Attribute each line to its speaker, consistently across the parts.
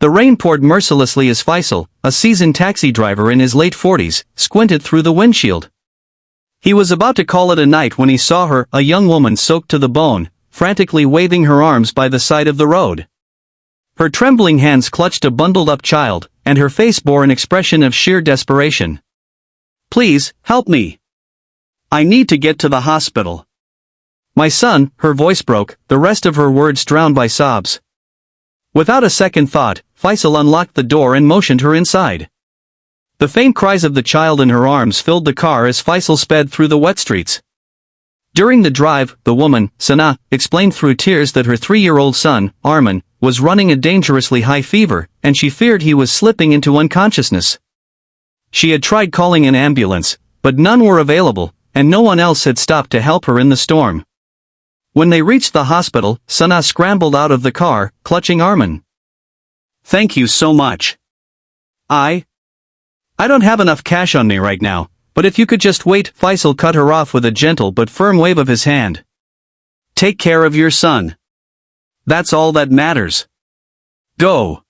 Speaker 1: The rain poured mercilessly as Faisal, a seasoned taxi driver in his late 40s, squinted through the windshield. He was about to call it a night when he saw her, a young woman soaked to the bone, frantically waving her arms by the side of the road. Her trembling hands clutched a bundled-up child, and her face bore an expression of sheer desperation. "Please, help me. I need to get to the hospital. My son," her voice broke, the rest of her words drowned by sobs. Without a second thought, Faisal unlocked the door and motioned her inside. The faint cries of the child in her arms filled the car as Faisal sped through the wet streets. During the drive, the woman, Sana, explained through tears that her 3-year-old son, Arman, was running a dangerously high fever, and she feared he was slipping into unconsciousness. She had tried calling an ambulance, but none were available, and no one else had stopped to help her in the storm. When they reached the hospital, Sana scrambled out of the car, clutching Arman. "Thank you so much. I don't have enough cash on me right now, but if you could just wait," Faisal cut her off with a gentle but firm wave of his hand. "Take care of your son. That's all that matters. Go."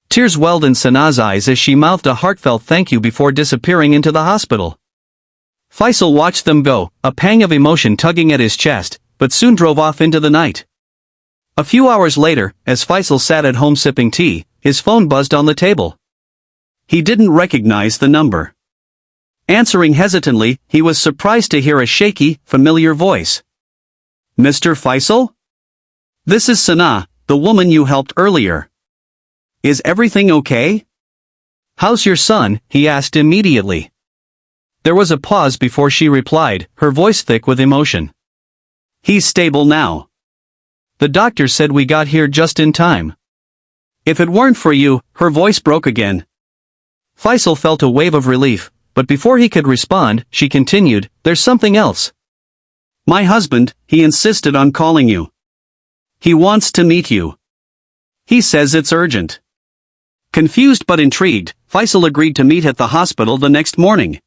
Speaker 1: Tears welled in Sana's eyes as she mouthed a heartfelt thank you before disappearing into the hospital. Faisal watched them go, a pang of emotion tugging at his chest, but soon drove off into the night. A few hours later, as Faisal sat at home sipping tea, his phone buzzed on the table. He didn't recognize the number. Answering hesitantly, he was surprised to hear a shaky, familiar voice. "Mr. Faisal? This is Sana, the woman you helped earlier. Is everything okay? How's your son?" he asked immediately. There was a pause before she replied, her voice thick with emotion. "He's stable now. The doctor said we got here just in time. If it weren't for you," her voice broke again. Faisal felt a wave of relief, but before he could respond, she continued, "There's something else. My husband, he insisted on calling you. He wants to meet you. He says it's urgent." Confused but intrigued, Faisal agreed to meet at the hospital the next morning.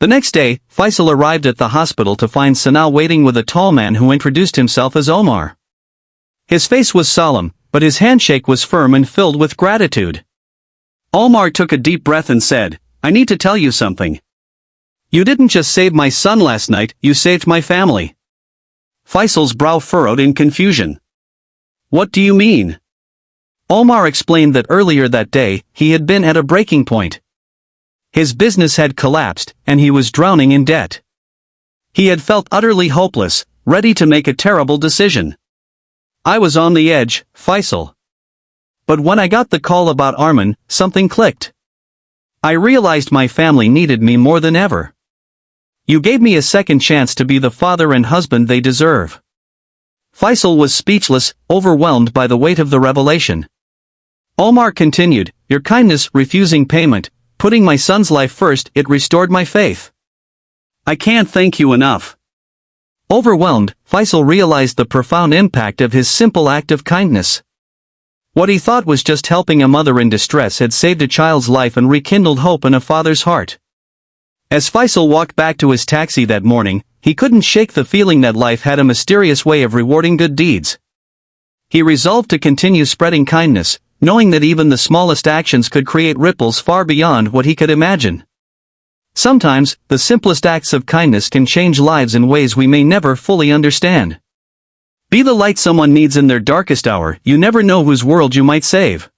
Speaker 1: The next day, Faisal arrived at the hospital to find Sana waiting with a tall man who introduced himself as Omar. His face was solemn, but his handshake was firm and filled with gratitude. Omar took a deep breath and said, "I need to tell you something. You didn't just save my son last night, you saved my family." Faisal's brow furrowed in confusion. "What do you mean?" Omar explained that earlier that day, he had been at a breaking point. His business had collapsed, and he was drowning in debt. He had felt utterly hopeless, ready to make a terrible decision. "I was on the edge, Faisal. But when I got the call about Arman, something clicked. I realized my family needed me more than ever. You gave me a second chance to be the father and husband they deserve." Faisal was speechless, overwhelmed by the weight of the revelation. Omar continued, "Your kindness, refusing payment, putting my son's life first, it restored my faith. I can't thank you enough." Overwhelmed, Faisal realized the profound impact of his simple act of kindness. What he thought was just helping a mother in distress had saved a child's life and rekindled hope in a father's heart. As Faisal walked back to his taxi that morning, he couldn't shake the feeling that life had a mysterious way of rewarding good deeds. He resolved to continue spreading kindness, knowing that even the smallest actions could create ripples far beyond what he could imagine. Sometimes, the simplest acts of kindness can change lives in ways we may never fully understand. Be the light someone needs in their darkest hour. You never know whose world you might save.